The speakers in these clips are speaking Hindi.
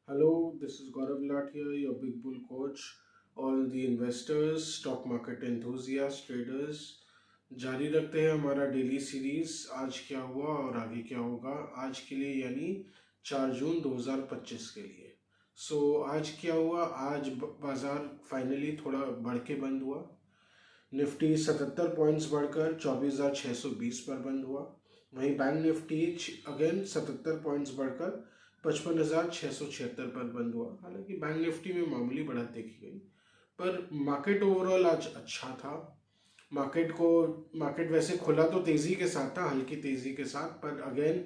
Hello, this is Gaurav Lathia, your Big Bull coach. All the investors, stock market enthusiasts, traders, जारी रखते हैं हमारा डेली सीरीज। आज क्या हुआ और आगे क्या होगा आज के लिए, यानी 4 जून 2025 के लिए। आज क्या हुआ? आज बाजार फाइनली थोड़ा बढ़ के बंद हुआ। निफ्टी 77 पॉइंट्स बढ़कर 24,620 पर बंद हुआ। वहीं बैंक निफ्टी अगेन 77 पॉइंट्स बढ़कर 55,676 पर बंद हुआ। हालांकि बैंक निफ्टी में मामूली बढ़त देखी गई, पर मार्केट ओवरऑल आज अच्छा था। मार्केट वैसे खुला तो तेजी के साथ था, हल्की तेजी के साथ, पर अगेन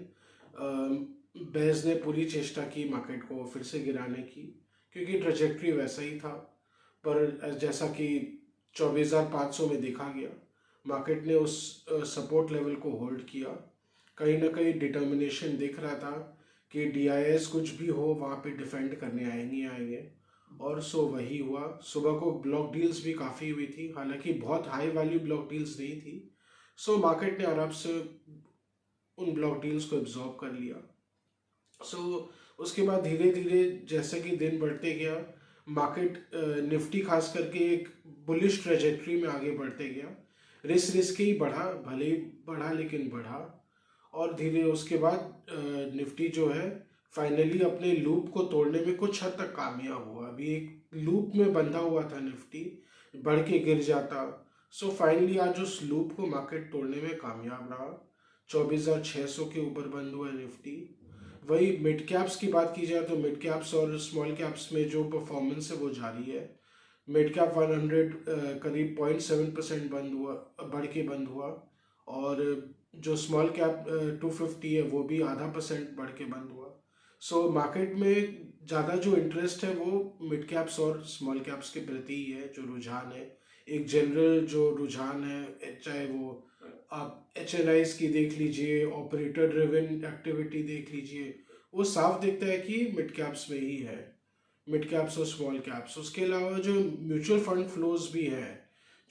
बेस ने पूरी चेष्टा की मार्केट को फिर से गिराने की, क्योंकि ट्रेजेक्ट्री वैसा ही था। पर जैसा कि 24,500 में देखा गया, मार्केट ने उस सपोर्ट लेवल को होल्ड किया। कहीं ना कहीं डिटर्मिनेशन दिख रहा था कि डीआईएस कुछ भी हो वहाँ पे डिफेंड करने आएंगे, और वही हुआ। सुबह को ब्लॉक डील्स भी काफ़ी हुई थी, हालांकि बहुत हाई वैल्यू ब्लॉक डील्स नहीं थी। मार्केट ने आराम से उन ब्लॉक डील्स को एब्जॉर्ब कर लिया। उसके बाद धीरे धीरे जैसे कि दिन बढ़ते गया, मार्केट निफ्टी खास करके एक बुलिश ट्रेजेक्ट्री में आगे बढ़ते गया। रिस्क ही बढ़ा, भले ही बढ़ा लेकिन बढ़ा। और धीरे उसके बाद निफ्टी जो है फाइनली अपने लूप को तोड़ने में कुछ हद तक कामयाब हुआ। अभी एक लूप में बंधा हुआ था निफ्टी, बढ़ के गिर जाता। फाइनली आज उस लूप को मार्केट तोड़ने में कामयाब रहा। 24,600 के ऊपर बंद हुआ निफ्टी। वही मिड कैप्स की बात की जाए तो मिड कैप्स और स्मॉल कैप्स में जो परफॉर्मेंस है वो जारी है। मिड कैप 100 करीब 0.7% बंद हुआ, बढ़ के बंद हुआ। और जो स्मॉल कैप 250 है वो भी आधा % बढ़ के बंद हुआ। मार्केट में ज़्यादा जो इंटरेस्ट है वो मिड कैप्स और स्मॉल कैप्स के प्रति ही है। जो रुझान है, एक जनरल जो रुझान है, चाहे वो आप एच की देख लीजिए, ऑपरेटर ड्रिवन एक्टिविटी देख लीजिए, वो साफ दिखता है कि मिड कैप्स में ही है, मिड कैप्स और स्मॉल कैप्स। उसके अलावा जो म्यूचुअल फंड फ्लोज भी हैं,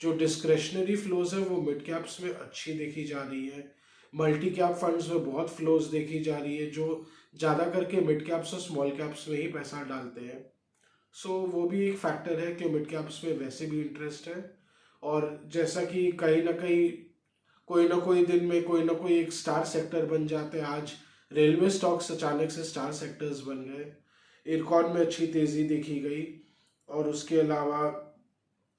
जो डिस्क्रेशनरी फ्लोज है, वो मिड कैप्स में अच्छी देखी जा रही है। मल्टी कैप फंड्स में बहुत फ्लोज देखी जा रही है, जो ज़्यादा करके मिड कैप्स और स्मॉल कैप्स में ही पैसा डालते हैं। वो भी एक फैक्टर है कि मिड कैप्स में वैसे भी इंटरेस्ट है। और जैसा कि कहीं ना कहीं कोई ना कोई दिन में कोई ना कोई एक स्टार सेक्टर बन जाते हैं। आज रेलवे स्टॉक्स अचानक से स्टार सेक्टर्स बन गए। इरकॉन में अच्छी तेज़ी देखी गई, और उसके अलावा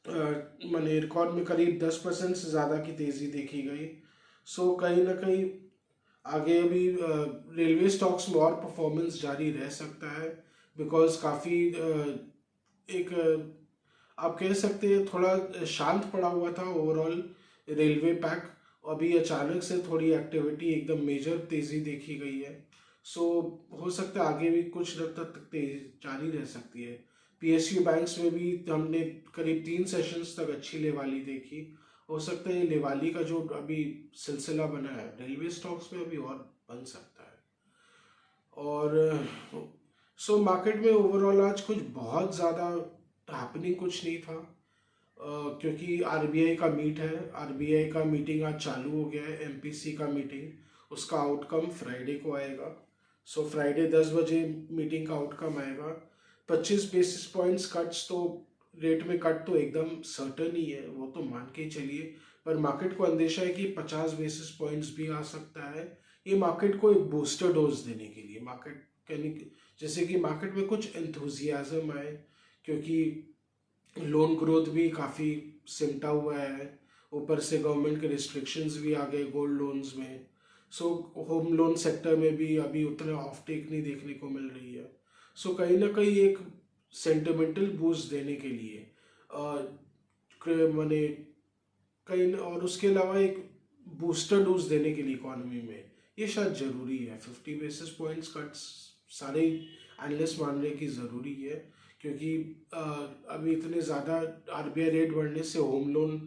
मैंने इरकॉन में करीब 10% से ज़्यादा की तेज़ी देखी गई। कहीं ना कहीं आगे अभी रेलवे स्टॉक्स में और परफॉर्मेंस जारी रह सकता है, बिकॉज काफ़ी एक आप कह सकते हैं थोड़ा शांत पड़ा हुआ था ओवरऑल रेलवे पैक। अभी अचानक से थोड़ी एक्टिविटी एकदम मेजर तेज़ी देखी गई है। हो सकता है आगे भी कुछ हद तक तेजी जारी रह सकती है। पीएसयू बैंक्स में भी हमने करीब 3 सेशंस तक अच्छी लेवाली देखी। हो सकता है ये लेवाली का जो अभी सिलसिला बना है रेलवे स्टॉक्स में अभी और बन सकता है। और मार्केट में ओवरऑल आज कुछ बहुत ज़्यादा हैपनिंग कुछ नहीं था, क्योंकि आरबीआई का आरबीआई का मीटिंग आज चालू हो गया है। एमपीसी का मीटिंग, उसका आउटकम फ्राइडे को आएगा। फ्राइडे 10 बजे मीटिंग का आउटकम आएगा। 25 बेसिस पॉइंट्स कट्स तो रेट में कट तो एकदम सर्टन ही है, वो तो मान के चलिए। पर मार्केट को अंदेशा है कि 50 बेसिस पॉइंट्स भी आ सकता है। ये मार्केट को एक बूस्टर डोज देने के लिए, मार्केट जैसे कि मार्केट में कुछ एंथुजियाज्म आए, क्योंकि लोन ग्रोथ भी काफ़ी सिमटा हुआ है। ऊपर से गवर्नमेंट के रिस्ट्रिक्शंस भी आ गए गोल्ड लोन्स में। होम लोन सेक्टर में भी अभी उतना ऑफ टेक नहीं देखने को मिल रही है। कहीं ना कहीं एक सेंटिमेंटल बूस्ट देने के लिए मैंने कहीं, और उसके अलावा एक बूस्टर डोज देने के लिए इकोनॉमी में ये शायद ज़रूरी है। 50 बेसिस पॉइंट्स कट्स सारे एनालिस्ट मान रहे कि ज़रूरी है, क्योंकि अभी इतने ज़्यादा आरबीआई रेट बढ़ने से होम लोन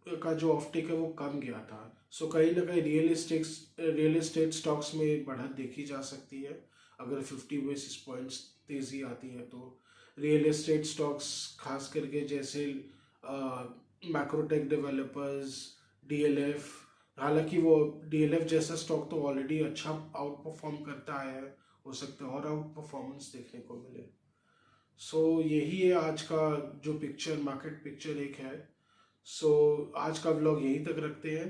का जो ऑफटेक है वो कम गया था। कहीं ना कहीं रियल एस्टेट स्टॉक्स में बढ़त देखी जा सकती है। अगर 50 बेसिस पॉइंट्स तेज़ी आती है तो रियल एस्टेट स्टॉक्स खास करके जैसे मैक्रोटेक डेवलपर्स, डीएलएफ। हालांकि वो डीएलएफ जैसा स्टॉक तो ऑलरेडी अच्छा आउट परफॉर्म करता है, हो सकता है और आउट परफॉर्मेंस देखने को मिले। सो यही है आज का जो पिक्चर, मार्केट पिक्चर एक है। सो आज का व्लॉग यहीं तक रखते हैं।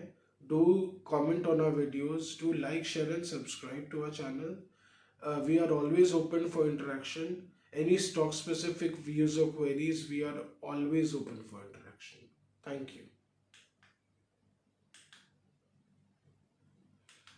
Do comment on our videos, do like, share and subscribe to our channel. We are always open for interaction. Any stock specific views or queries, we are always open for interaction. Thank you.